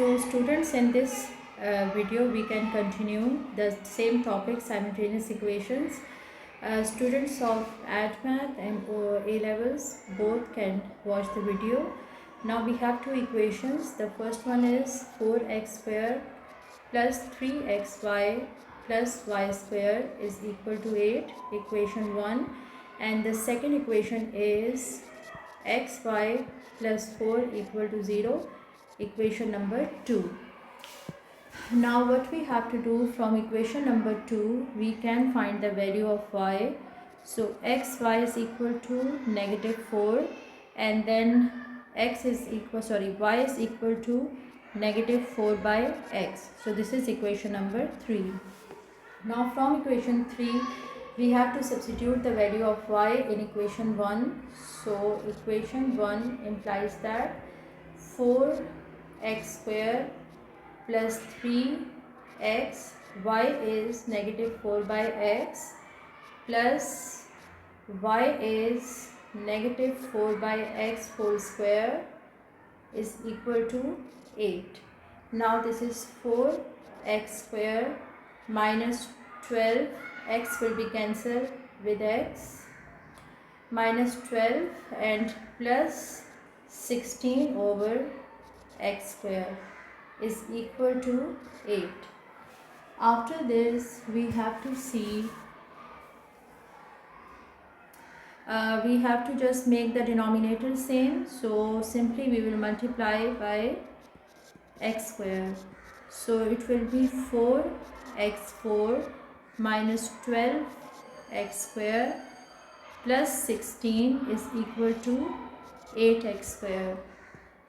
So students, in this video we can continue the same topic, simultaneous equations. Students of ADMAT and A levels both can watch the video. Now we have two equations. The first one is 4x square plus 3xy plus y square is equal to 8, equation 1. And the second equation is xy plus 4 equal to 0, equation number 2. Now what we have to do, from equation number 2 we can find the value of y. So xy is equal to negative 4, and then y is equal to negative 4 by x. So this is equation number 3. Now from equation 3 we have to substitute the value of y in equation 1. So equation 1 implies that 4x square plus 3x, y is negative 4 by x, plus y is negative 4 by x whole square is equal to 8. Now this is 4x square minus 12, x will be cancelled with x, minus 12 and plus 16 over x square is equal to 8. After this we have to see, we have to just make the denominator same. So simply we will multiply by x square. So it will be 4x4 minus 12x square plus 16 is equal to 8x square.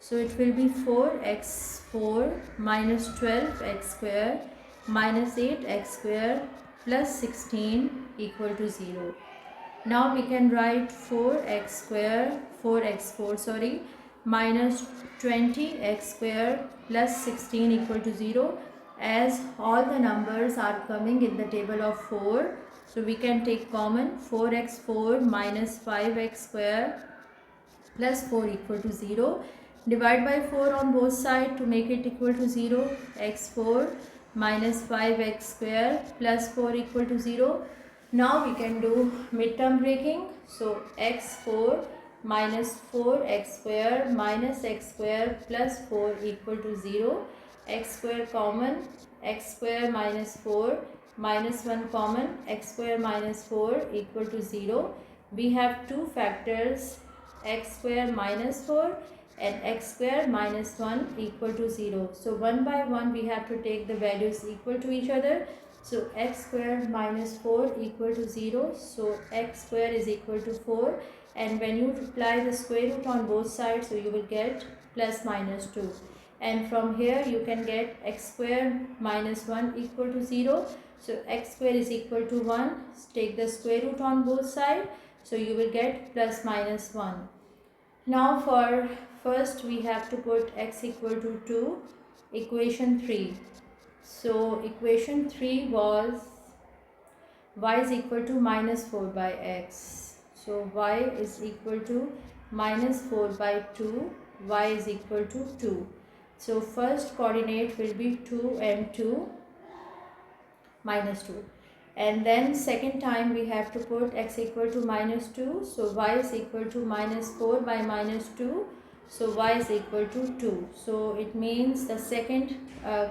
So it will be 4x4 minus 12x square minus 8x square plus 16 equal to 0. Now we can write 4x4 minus 20x square plus 16 equal to 0, as all the numbers are coming in the table of 4. So we can take common 4x4 minus 5x square plus 4 equal to 0. Divide by 4 on both sides to make it equal to 0. x4 minus 5x square plus 4 equal to 0. Now we can do midterm breaking. So x4 minus 4x square minus x square plus 4 equal to 0. X square common, x square minus 4 minus 1 common, x square minus 4 equal to 0. We have two factors, x square minus 4 and x square minus 1 equal to 0. So one by one we have to take the values equal to each other. So x square minus 4 equal to 0. So x square is equal to 4, and when you apply the square root on both sides, so you will get plus minus 2. And from here you can get x square minus 1 equal to 0. So x square is equal to 1. Take the square root on both sides, so you will get plus minus 1. Now for first we have to put x equal to 2, equation 3. So equation 3 was y is equal to minus 4 by x. So y is equal to minus 4 by 2, y is equal to 2. So first coordinate will be 2 and 2, minus 2. And then second time we have to put x equal to minus 2. So y is equal to minus 4 by minus 2. So y is equal to 2. So it means the second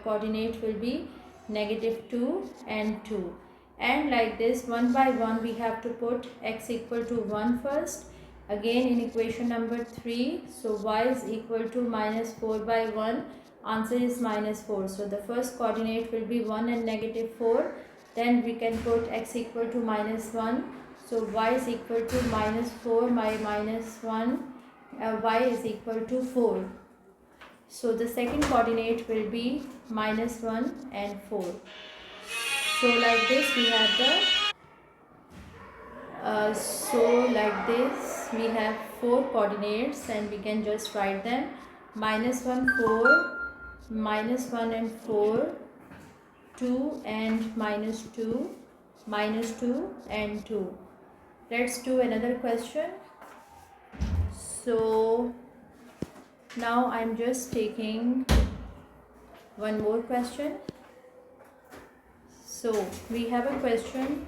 coordinate will be negative 2 and 2. And like this, one by one we have to put x equal to 1 first. Again in equation number 3. So y is equal to minus 4 by 1. Answer is minus 4. So the first coordinate will be 1 and negative 4. Then we can put x equal to minus 1. So y is equal to minus 4 by minus 1. Y is equal to 4. So the second coordinate will be minus 1 and 4. So like this we have we have 4 coordinates, and we can just write them: minus 1 4, minus 1 and 4, 2 and minus 2, minus 2 and 2. Let's do another question. So now I'm just taking one more question. So we have a question.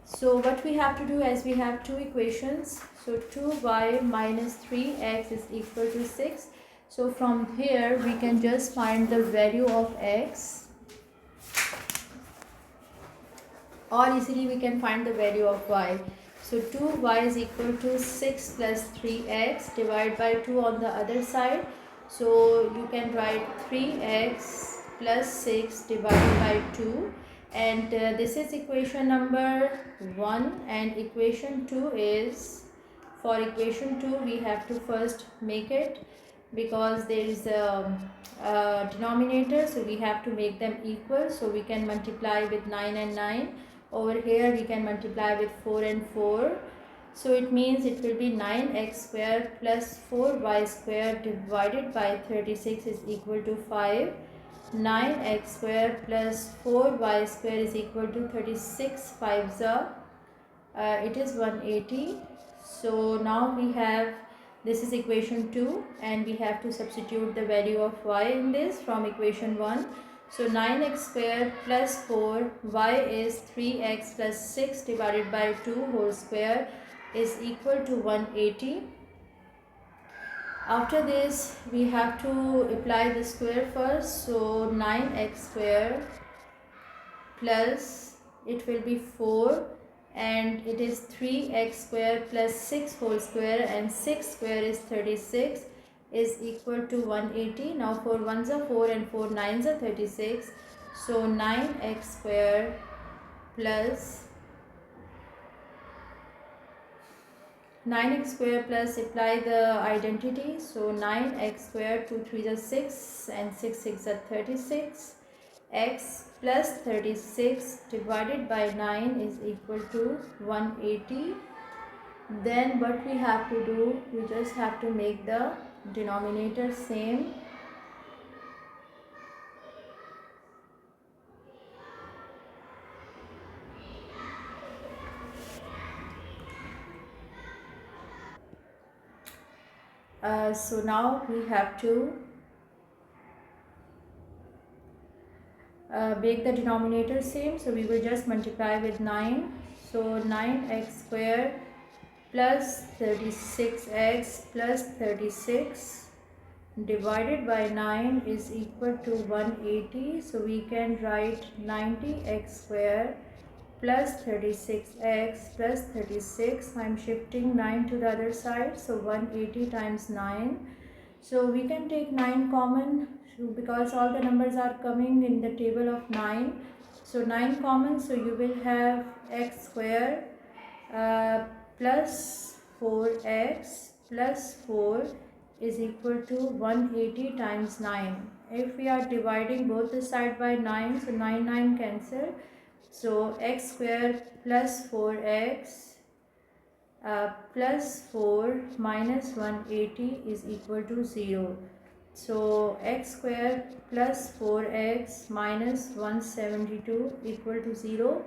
So what we have to do, as we have two equations, so 2y minus 3x is equal to 6. So from here we can just find the value of x, or easily we can find the value of y. So 2y is equal to 6 plus 3x divided by 2 on the other side. So you can write 3x plus 6 divided by 2, and this is equation number 1, and equation 2 is, for equation 2 we have to first make it, because there is a denominator, so we have to make them equal. So we can multiply with 9 and 9. Over here we can multiply with 4 and 4. So it means it will be 9x square plus 4y square divided by 36 is equal to 5. 9x square plus 4y square is equal to 36. 5s it is 180. So now we have, this is equation 2, and we have to substitute the value of y in this from equation 1. So 9x square plus 4, y is 3x plus 6 divided by 2 whole square is equal to 180. After this we have to apply the square first. So 9x square plus, it will be 4, and it is 3x square plus 6 whole square, and 6 square is 36, is equal to 180. Now 4 1s are 4 and 4 9s are 36. So 9x square plus 9x square plus, apply the identity. So 9x square, 2 3 are 6 and 6 6 are 36. X plus 36 divided by 9 is equal to 180. Then what we have to do, we just have to make the denominator same. So now we have to make the denominator same. So we will just multiply with 9. So 9x square plus 36x plus 36 divided by 9 is equal to 180. So we can write 90x square plus 36x plus 36. I'm shifting 9 to the other side, so 180 times 9. So we can take 9 common, because all the numbers are coming in the table of 9. So 9 common, so you will have x square plus 4x plus 4 is equal to 180 times 9. If we are dividing both the side by 9, so 9 9 cancel. So x square plus 4x plus 4 minus 180 is equal to 0. So x square plus 4x minus 172 equal to 0.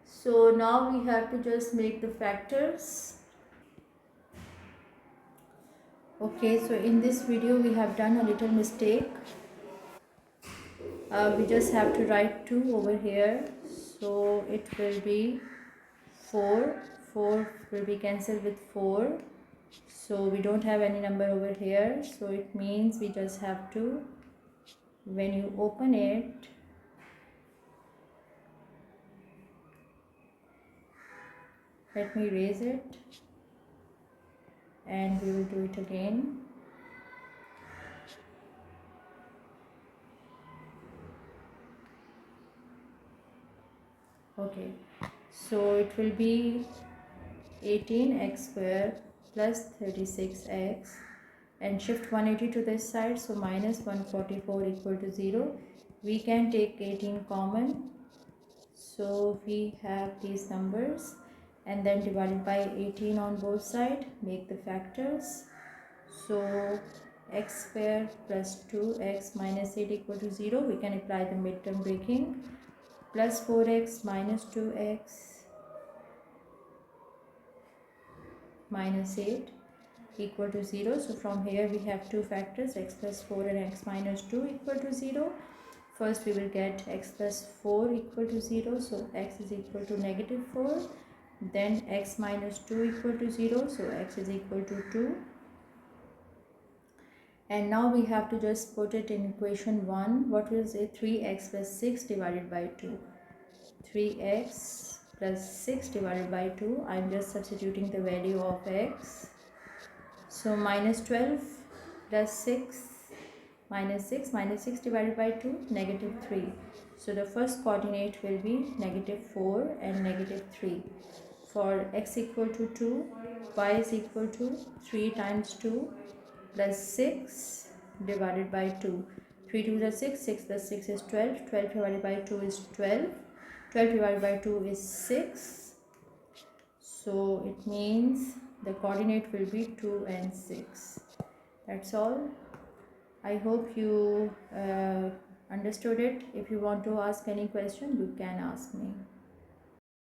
So now we have to just make the factors. Okay, so in this video we have done a little mistake. We just have to write 2 over here. So it will be 4. 4 will be cancelled with 4. So we don't have any number over here. So it means we just have to, when you open it, let me erase it and we will do it again. Okay, so it will be 18x square plus 36x, and shift 180 to this side, so minus 144 equal to 0. We can take 18 common, so we have these numbers, and then divided by 18 on both sides, make the factors. So x square plus 2x minus 8 equal to 0. We can apply the midterm breaking. Plus 4x minus 2x minus 8. equal to 0. So from here we have two factors, x plus 4 and x minus 2 equal to 0. First we will get x plus 4 equal to 0, so x is equal to negative 4. Then x minus 2 equal to 0, so x is equal to 2. And now we have to just put it in equation 1. What is it? 3x plus 6 divided by 2. 3x plus 6 divided by 2. I am just substituting the value of x. So minus 12 plus 6 minus 6 divided by 2, negative 3. So the first coordinate will be negative 4 and negative 3. For x equal to 2, y is equal to 3 times 2 plus 6 divided by 2. 3 2 is 6, 6 plus 6 is 12, 12 divided by 2 is 12, 12 divided by 2 is 6. So it means the coordinate will be 2 and 6. That's all. I hope you understood it. If you want to ask any question, you can ask me.